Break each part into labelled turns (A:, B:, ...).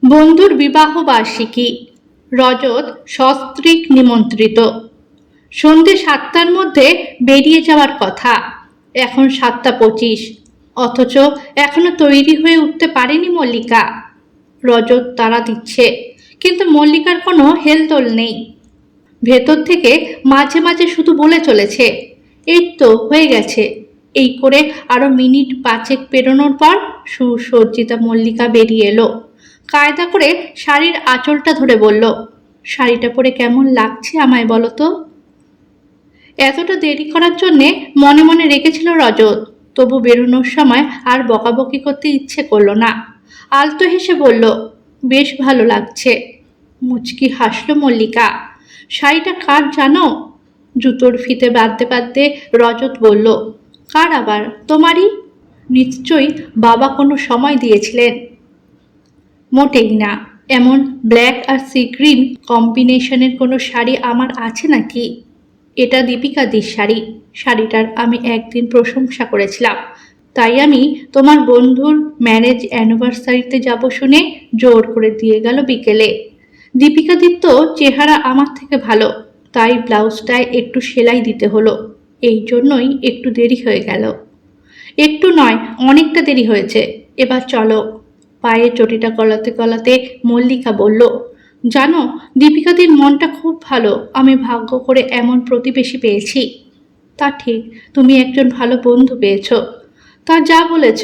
A: বন্ধুর বিবাহ বার্ষিকী। রজত সস্ত্রীক নিমন্ত্রিত। সন্ধে 7টার মধ্যে বেরিয়ে যাওয়ার কথা। এখন 7টা 25, অথচ এখনো তৈরি হয়ে উঠতে পারেনি মল্লিকা। রজত তাড়া দিচ্ছে, কিন্তু মল্লিকার কোনো হেলদোল নেই। ভেতর থেকে মাঝে মাঝে শুধু বলে চলেছে, এই তো হয়ে গেছে। এই করে আরো মিনিট 5 পেরোনোর পর সুসজ্জিতা মল্লিকা বেরিয়ে এলো। কায়দা করে শাড়ির আঁচলটা ধরে বলল, শাড়িটা পরে কেমন লাগছে আমায় বলো তো। এতটা দেরি করার জন্যে মনে মনে রেখেছিল রজত, তবু বেরোনোর সময় আর বকাবকি করতে ইচ্ছে করলো না। আলতো হেসে বলল, বেশ ভালো লাগছে। মুচকি হাসল মল্লিকা। শাড়িটা কার জানো? জুতোর ফিতে বাঁধতে বাঁধতে রজত বলল, কার আবার? তোমারই। নিশ্চয়ই বাবা কোনো সময় দিয়েছিলেন। মোটেই না। এমন ব্ল্যাক আর সি গ্রিন কম্বিনেশনের কোনো শাড়ি আমার আছে নাকি? এটা দীপিকাদির শাড়ি। শাড়িটার আমি একদিন প্রশংসা করেছিলাম, তাই আমি তোমার বন্ধুর ম্যারেজ অ্যানিভার্সারিতে যাব শুনে জোর করে দিয়ে গেল বিকেলে। দীপিকাদির তো চেহারা আমার থেকে ভালো, তাই ব্লাউজটায় একটু সেলাই দিতে হলো। এই জন্যই একটু দেরি হয়ে গেল। একটু নয়, অনেকটা দেরি হয়েছে। এবার চলো। পায়ে চটিটা গলাতে গলাতে মল্লিকা বলল, জানো, দীপিকাদির মনটা খুব ভালো। আমি ভাগ্য করে এমন প্রতিবেশী পেয়েছি। তা ঠিক, তুমি একজন ভালো বন্ধু পেয়েছ। তা যা বলেছ।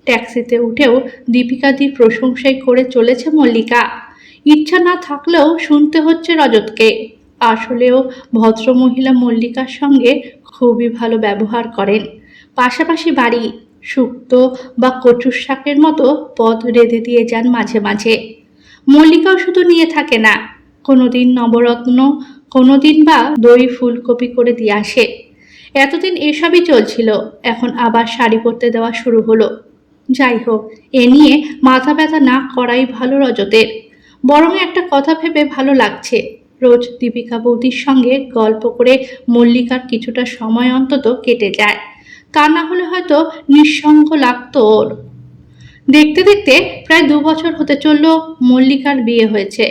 A: ট্যাক্সিতে উঠেও দীপিকাদির প্রশংসাই করে চলেছে মল্লিকা। ইচ্ছা না থাকলেও শুনতে হচ্ছে রজতকে। আসলেও ভদ্রমহিলা মল্লিকার সঙ্গে খুবই ভালো ব্যবহার করেন। পাশাপাশি বাড়ি, শুক্তো বা কচুর শাকের মতো পদ রেঁধে দিয়ে যান মাঝে মাঝে। মল্লিকাও শুধু নিয়ে থাকে না, কোনোদিন নবরত্ন, কোনোদিন বা দই ফুলকপি করে দিয়ে আসে। এতদিন এসবই চলছিল, এখন আবার শাড়ি পরতে দেওয়া শুরু হলো। যাই হোক, এ নিয়ে মাথা ব্যথা না করাই ভালো রজতের। বরং একটা কথা ভেবে ভালো লাগছে, রোজ দীপিকা বৌদির সঙ্গে গল্প করে মল্লিকার কিছুটা সময় অন্তত কেটে যায়। তা না হলে হয়তো নিঃসঙ্গ লাগতো ওর। দেখতে দেখতে প্রায় 2 বছর হতে চলল মল্লিকার বিয়ে হয়েছে।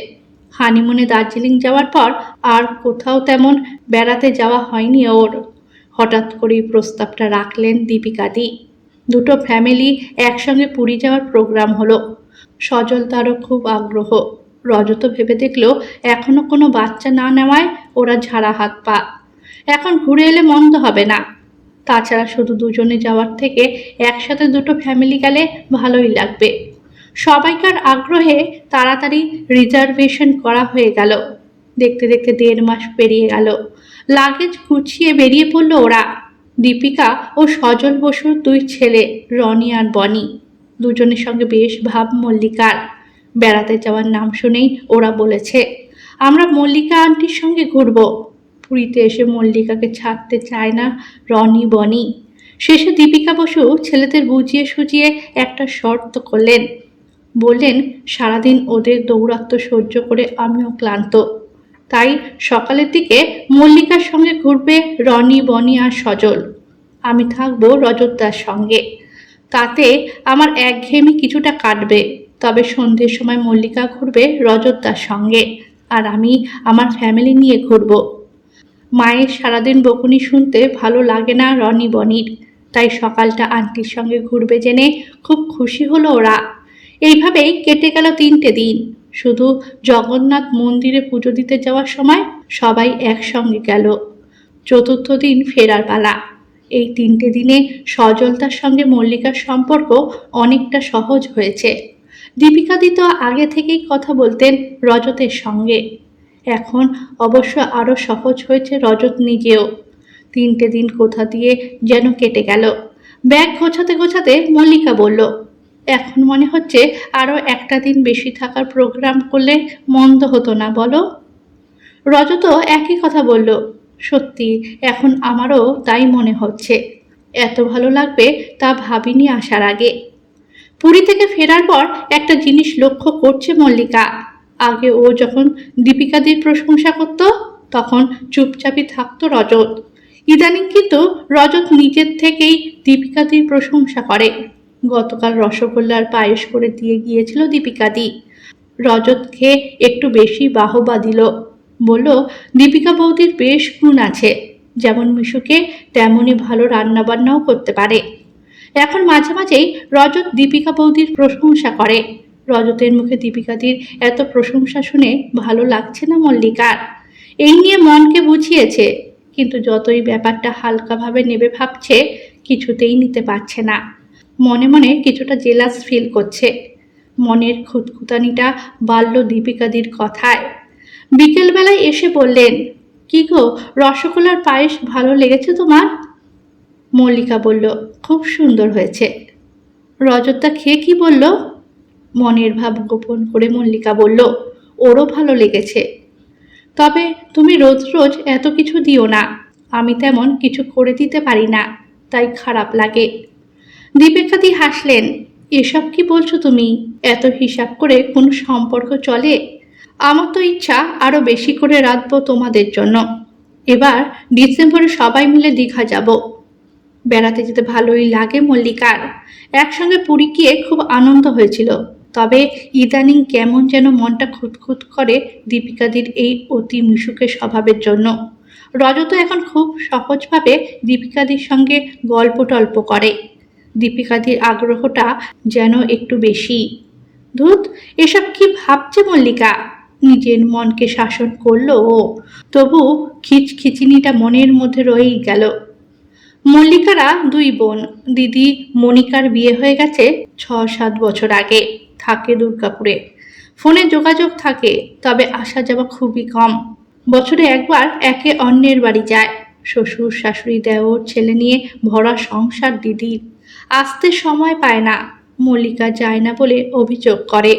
A: হানিমুনে দার্জিলিং যাওয়ার পর আর কোথাও তেমন বেড়াতে যাওয়া হয়নি ওর। হঠাৎ করেই প্রস্তাবটা রাখলেন দীপিকাদি। দুটো ফ্যামিলি একসঙ্গে পুরী যাওয়ার প্রোগ্রাম হলো। সজল তারও খুব আগ্রহ। রজত ভেবে দেখলো, এখনো কোনো বাচ্চা না নেওয়ায় ওরা ঝাড়া হাত পা। এখন ঘুরে এলে মন্দ হবে না। তাছাড়া শুধু দুজনে যাওয়ার থেকে একসাথে দুটো ফ্যামিলি গেলে ভালোই লাগবে। সবাইকার আগ্রহে তাড়াতাড়ি রিজার্ভেশন করা হয়ে গেল। দেখতে দেখতে 1.5 মাস পেরিয়ে গেল। লাগেজ গুছিয়ে বেরিয়ে পড়ল ওরা। দীপিকা ও সজল বসুর 2 ছেলে, রনি আর বনি। দুজনের সঙ্গে বেশ ভাব মল্লিকার। বেড়াতে যাওয়ার নাম শুনেই ওরা বলেছে, আমরা মল্লিকা আন্টির সঙ্গে ঘুরবো। পুরীতে এসে মল্লিকাকে ছাড়তে চায় না রনি বনি। শেষে দীপিকা বসু ছেলেদের বুঝিয়ে সুঝিয়ে একটা শর্ত করলেন। বললেন, সারাদিন ওদের দৌরাত্ম্য সহ্য করে আমিও ক্লান্ত, তাই সকালের দিকে মল্লিকার সঙ্গে ঘুরবে রনি বনি আর সজল। আমি থাকবো রজতদার সঙ্গে। তাতে আমার একঘেয়েমি কিছুটা কাটবে। তবে সন্ধ্যের সময় মল্লিকা ঘুরবে রজতদার সঙ্গে, আর আমি আমার ফ্যামিলি নিয়ে ঘুরবো। মায়ের সারাদিন বকুনি শুনতে ভালো লাগে না রনি বনির, তাই সকালটা আন্টির সঙ্গে ঘুরবে জেনে খুব খুশি হলো ওরা। এইভাবেই কেটে গেল 3টে দিন। শুধু জগন্নাথ মন্দিরে পুজো দিতে যাওয়ার সময় সবাই একসঙ্গে গেল। চতুর্থ দিন ফেরার পালা। এই 3টে দিনে সজলতার সঙ্গে মল্লিকার সম্পর্ক অনেকটা সহজ হয়েছে। দীপিকাদি তো আগে থেকেই কথা বলতেন রজতের সঙ্গে। এখন অবশ্য আরও সহজ হয়েছে রজত নিজেও। 3টে দিন কোথা দিয়ে যেন কেটে গেল। ব্যাগ গোছাতে গোছাতে মল্লিকা বলল, এখন মনে হচ্ছে আরও একটা দিন বেশি থাকার প্রোগ্রাম করলে মন্দ হতো না বলো? রজতও একই কথা বলল, সত্যি এখন আমারও তাই মনে হচ্ছে। এত ভালো লাগবে তা ভাবিনি আসার আগে। পুরী থেকে ফেরার পর একটা জিনিস লক্ষ্য করছে মল্লিকা। আগে ও যখন দীপিকাদির প্রশংসা করত, তখন চুপচাপই থাকতো রজত। ইদানিং কিন্তু রজত নিজের থেকেই দীপিকাদির প্রশংসা করে। গতকাল রসগোল্লার পায়েস করে দিয়ে গিয়েছিল দীপিকাদি। রজতকে একটু বেশি বাহবা দিল। বলল, দীপিকা বৌদির বেশ গুণ আছে, যেমন মিশুকে তেমনই ভালো রান্নাবান্নাও করতে পারে। এখন মাঝে মাঝেই রজত দীপিকা বৌদির প্রশংসা করে। রজতের মুখে দীপিকাদির এত প্রশংসা শুনে ভালো লাগছে না মল্লিকার। এই নিয়ে মনকে বুঝিয়েছে, কিন্তু যতই ব্যাপারটা হালকাভাবে নেবে ভাবছে, কিছুতেই নিতে পারছে না। মনে মনে কিছুটা জেলাস ফিল করছে। মনের খুঁতখুঁতানিটা বাড়ল দীপিকাদির কথায়। বিকেলবেলায় এসে বললেন, কি গো, রসগোল্লার পায়েস ভালো লেগেছে তোমার? মল্লিকা বলল, খুব সুন্দর হয়েছে। রজতদা খেয়ে কি বলল? মনের ভাব গোপন করে মল্লিকা বলল, ওরও ভালো লেগেছে। তবে তুমি রোজ রোজ এত কিছু দিও না, আমি তেমন কিছু করে দিতে পারি না, তাই খারাপ লাগে। দীপিকাদি হাসলেন, এসব কি বলছো তুমি? এত হিসাব করে কোনো সম্পর্ক চলে? আমার তো ইচ্ছা আরো বেশি করে রাখবো তোমাদের জন্য। এবার ডিসেম্বরে সবাই মিলে দীঘা যাব। বেড়াতে যেতে ভালোই লাগে মল্লিকার। একসঙ্গে পুরী গিয়ে খুব আনন্দ হয়েছিল। তবে ইদানিং কেমন যেন মনটা খুঁতখুত করে দীপিকাদির এই অতি মিশুকে স্বভাবের জন্য। রজত এখন খুব সহজভাবে দীপিকাদির সঙ্গে গল্প টল্প করে। দীপিকাদির আগ্রহটা যেন একটু বেশি। ধুত, এসব কি ভাবছে মল্লিকা? নিজের মনকে শাসন করলো ও, তবু খিচখিচিনিটা মনের মধ্যে রয়েই গেল। মল্লিকারা দুই বোন। দিদি মনিকার বিয়ে হয়ে গেছে 6-7 বছর আগে, থাকে দুর্গাপুরে। ফোনে যোগাযোগ থাকে, তবে আসা যাওয়া খুবই কম। বছরে একবার একে অন্যের বাড়ি যায়। শ্বশুর শাশুড়ি দেওর ছেলে নিয়ে ভরা সংসার দিদির, আসতে সময় পায় না। মল্লিকা যায় না বলে অভিযোগ করে,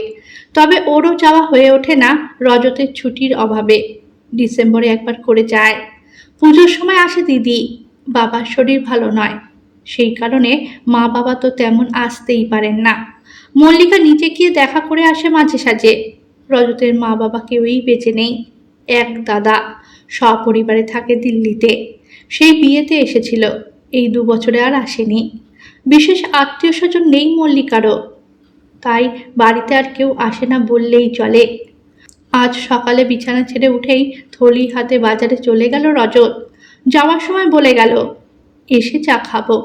A: তবে ওরও যাওয়া হয়ে ওঠে না রজতের ছুটির অভাবে। ডিসেম্বরে একবার করে যায়। পুজোর সময় আসে দিদি। বাবার শরীর ভালো নয়, সেই কারণে মা বাবা তো তেমন আসতেই পারেন না। মল্লিকা নিজে গিয়ে দেখা করে আসে মাঝে সাঝে। রজতের মা বাবা কেউই বেঁচে নেই। এক দাদা সপরিবারে থাকে দিল্লিতে, সেই বিয়েতে এসেছিল। এই 2 বছরে আর আসেনি। বিশেষ আত্মীয় স্বজন নেই মল্লিকারও, তাই বাড়িতে আর কেউ আসে না বললেই চলে। আজ সকালে বিছানা ছেড়ে উঠেই থলি হাতে বাজারে চলে গেল রজত। যাওয়ার সময় বলে গেল, এসে চা খাবো।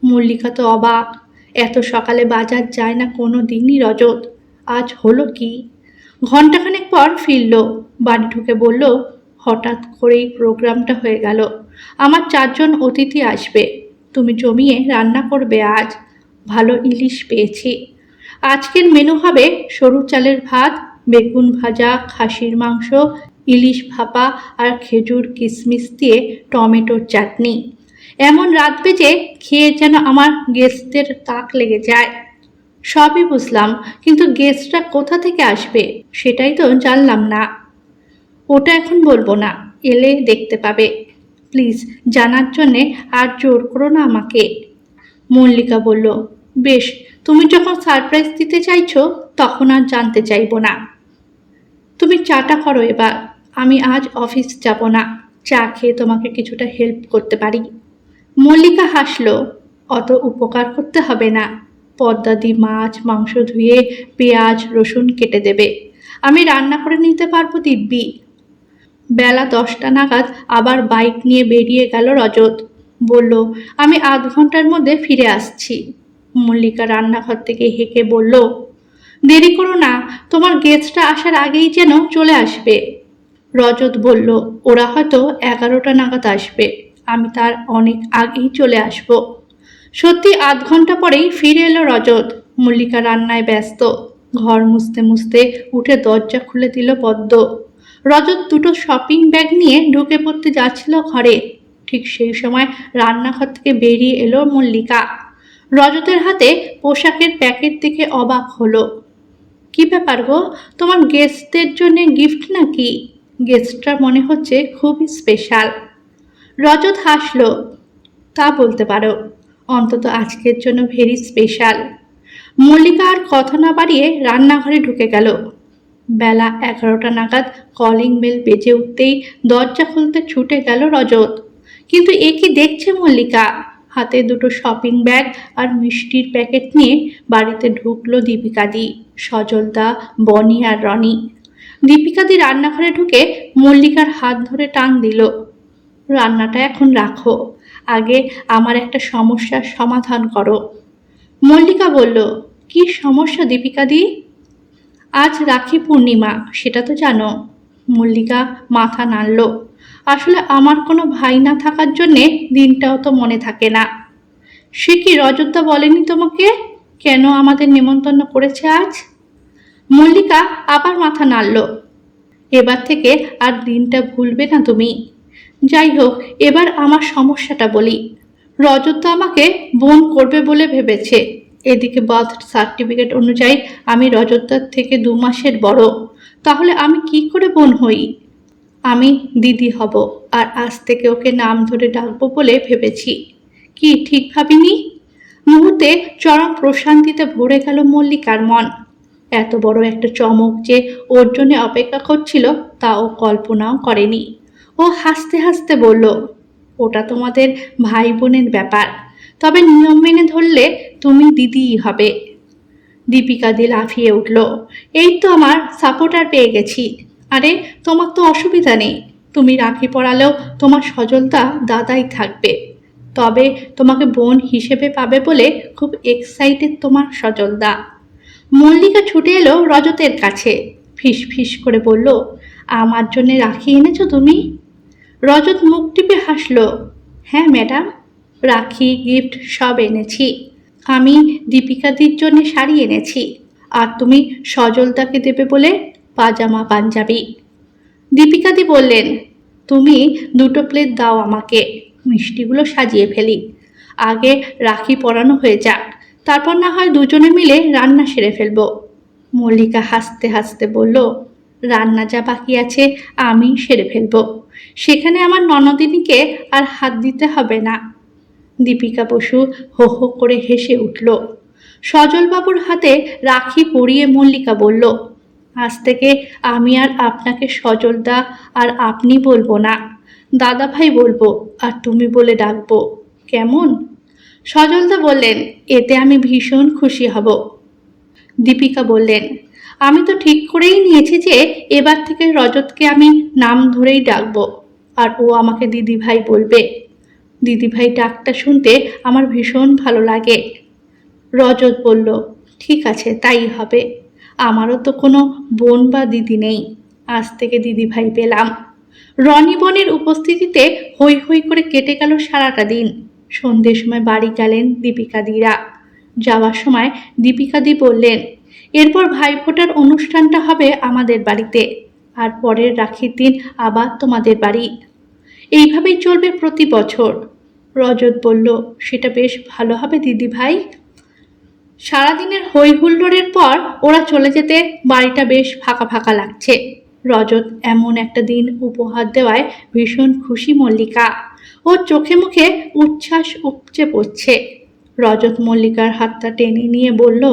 A: মল্লিকা তো অবাক, এত সকালে বাজার যায় না কোনো দিনই রজত, আজ হলো কি? ঘণ্টাখানেক পর ফিরল। বাড়ি ঢুকে বলল, হঠাৎ করেই প্রোগ্রামটা হয়ে গেল। আমার 4 জন অতিথি আসবে, তুমি জমিয়ে রান্না করবে আজ। ভালো ইলিশ পেয়েছি। আজকের মেনু হবে সরু চালের ভাত, বেগুন ভাজা, খাসির মাংস, ইলিশ ভাপা আর খেজুর কিশমিশ দিয়ে টমেটোর চাটনি। এমন রাত বেজে খেয়ে যেন আমার গেস্টদের তাক লেগে যায়। সবই বুঝলাম, কিন্তু গেস্টরা কোথা থেকে আসবে সেটাই তো জানলাম না। ওটা এখন বলবো না, এলে দেখতে পাবে। প্লিজ জানার জন্যে আর জোর করো না আমাকে। মল্লিকা বলল, বেশ, তুমি যখন সারপ্রাইজ দিতে চাইছো তখন আর জানতে চাইবো না। তুমি চাটা করো এবার, আমি আজ অফিস যাব না। চা খেয়ে তোমাকে কিছুটা হেল্প করতে পারি। মল্লিকা হাসল, অত উপকার করতে হবে না। পদ্মাদি মাছ মাংস ধুয়ে পেঁয়াজ রসুন কেটে দেবে, আমি রান্না করে নিতে পারবো দিব্যি। বেলা 10টা নাগাদ আবার বাইক নিয়ে বেরিয়ে গেল রজত। বলল, আমি আধ ঘন্টার মধ্যে ফিরে আসছি। মল্লিকা রান্নাঘর থেকে হেঁকে বলল, দেরি করো না, তোমার গেস্টটা আসার আগেই যেন চলে আসবে। রজত বলল, ওরা হয়তো 11টা নাগাদ আসবে, আমি তার অনেক আগেই চলে আসব। সত্যি আধ ঘন্টা পরেই ফিরে এলো রজত। মল্লিকা রান্নায় ব্যস্ত। ঘর মুছতে মুছতে উঠে দরজা খুলে দিল পদ্ম। রজত 2টো শপিং ব্যাগ নিয়ে ঢুকে পড়তে যাচ্ছিল ঘরে। ঠিক সেই সময় রান্নাঘর থেকে বেরিয়ে এলো মল্লিকা। রজতের হাতে পোশাকের প্যাকেট দেখে অবাক হলো। কি ব্যাপার গো, তোমার গেস্টদের জন্য গিফট নাকি? গেস্টরা মনে হচ্ছে খুবই স্পেশাল। রজত হাসলো, তা বলতে পারো, অন্তত আজকের জন্য ভেরি স্পেশাল। মল্লিকা আর কথা না বাড়িয়ে রান্নাঘরে ঢুকে গেল। বেলা 11টা নাগাদ কলিং বেল বেজে উঠতেই দরজা খুলতে ছুটে গেল রজত। কিন্তু এ কি দেখছে মল্লিকা, হাতে দুটো শপিং ব্যাগ আর মিষ্টির প্যাকেট নিয়ে বাড়িতে ঢুকলো দীপিকাদি, সজলদা, বনি আর রনি। দীপিকাদি রান্নাঘরে ঢুকে মল্লিকার হাত ধরে টান দিল, রান্নাটা এখন রাখো, আগে আমার একটা সমস্যার সমাধান করো। মল্লিকা বলল, কি সমস্যা দীপিকাদি? আজ রাখি পূর্ণিমা, সেটা তো জানো। মল্লিকা মাথা নাড়ল। আসলে আমার কোনো ভাই না থাকার জন্যে দিনটাও তো মনে থাকে না। সে কি রজতদা বলেনি তোমাকে কেন আমাদের নেমন্তন্ন করেছে আজ? মল্লিকা আবার মাথা নাড়ল। এবার থেকে আর দিনটা ভুলবে না তুমি। যাই হোক, এবার আমার সমস্যাটা বলি। রজতদা আমাকে বোন করবে বলে ভেবেছে। এদিকে বার্থ সার্টিফিকেট অনুযায়ী আমি রজতদার থেকে 2 মাসের বড়। তাহলে আমি কি করে বোন হই? আমি দিদি হব, আর আজ থেকে ওকে নাম ধরে ডাকবো বলে ভেবেছি। কি ঠিক ভাবিনি? মুহূর্তে চরম প্রশান্তিতে ভরে গেল মল্লিকার মন। এত বড় একটা চমক যে ওর জন্য অপেক্ষা করছিল তা ও কল্পনাও করেনি। ও হাসতে হাসতে বলল, ওটা তোমাদের ভাই বোনের ব্যাপার, তবে নিয়ম মেনে ধরলে তুমি দিদিই হবে। দীপিকাদি লাফিয়ে উঠল, এই তো আমার সাপোর্টার পেয়ে গেছি। আরে তোমার তো অসুবিধা নেই, তুমি রাখি পরালেও তোমার সজলদা দাদাই থাকবে। তবে তোমাকে বোন হিসেবে পাবে বলে খুব এক্সাইটেড তোমার সজলদা। মল্লিকা ছুটে এলো রজতের কাছে, ফিস ফিস করে বলল, আমার জন্য রাখি এনেছো তুমি? রজত মুখ টিপে হাসল, হ্যাঁ ম্যাডাম, রাখি গিফট সব এনেছি। আমি দীপিকাদির জন্য শাড়ি এনেছি, আর তুমি সজলদাকে দেবে বলে পাজামা পাঞ্জাবি। দীপিকাদি বললেন, তুমি 2টো প্লেট দাও আমাকে, মিষ্টিগুলো সাজিয়ে ফেলি। আগে রাখি পরানো হয়ে যাক, তারপর না হয় দুজনে মিলে রান্না সেরে ফেলবো। মল্লিকা হাসতে হাসতে বলল, রান্না যা বাকি আছে আমি সেরে ফেলবো, সেখানে আমার ননদিনীকে আর হাত দিতে হবে না। দীপিকা বসু হো হো করে হেসে উঠল। সজলবাবুর হাতে রাখি পরিয়ে মল্লিকা বলল, আজ থেকে আমি আর আপনাকে সজলদা আর আপনি বলবো না, দাদা ভাই বলবো, আর তুমি বলে ডাকবো, কেমন? সজলদা বললেন, এতে আমি ভীষণ খুশি হব। দীপিকা বললেন, আমি তো ঠিক করেই নিয়েছি যে এবার থেকে রজতকে আমি নাম ধরেই ডাকবো, আর ও আমাকে দিদিভাই বলবে। দিদিভাই ডাকটা শুনতে আমার ভীষণ ভালো লাগে। রজত বলল, ঠিক আছে তাই হবে, আমারও তো কোনো বোন বা দিদি নেই, আজ থেকে দিদিভাই পেলাম। রনি বনের উপস্থিতিতে হৈ হৈ করে কেটে গেল সারাটা দিন। সন্ধ্যের সময় বাড়ি গেলেন দীপিকাদিরা। যাওয়ার সময় দীপিকাদি বললেন, এরপর ভাইফোঁটার অনুষ্ঠানটা হবে আমাদের বাড়িতে, আর পরের রাখির দিন আবার তোমাদের বাড়ি। এইভাবেই চলবে প্রতি বছর। রজত বলল, সেটা বেশ ভালো হবে দিদি ভাই। সারাদিনের হই হুল্লোড়ের পর ওরা চলে যেতে বাড়িটা বেশ ফাঁকা ফাঁকা লাগছে। রজত এমন একটা দিন উপহার দেওয়ায় ভীষণ খুশি মল্লিকা। ওর চোখে মুখে উচ্ছ্বাস উপচে পড়ছে। রজত মল্লিকার হাতটা টেনে নিয়ে বলল,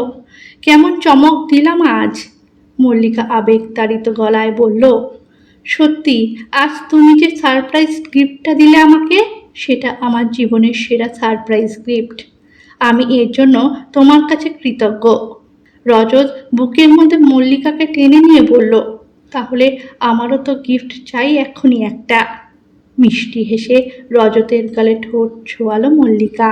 A: কেমন চমক দিলাম আজ? মল্লিকা আবেগতাড়িত গলায় বলল, সত্যি আজ তুমি যে সারপ্রাইজ গিফটটা দিলে আমাকে, সেটা আমার জীবনের সেরা সারপ্রাইজ গিফট। আমি এর জন্য তোমার কাছে কৃতজ্ঞ। রজত বুকের মধ্যে মল্লিকাকে টেনে নিয়ে বলল, তাহলে আমারও তো গিফট চাই এক্ষুনি একটা। মিষ্টি হেসে রজতের গালে ঠোঁট ছোঁয়ালো মল্লিকা।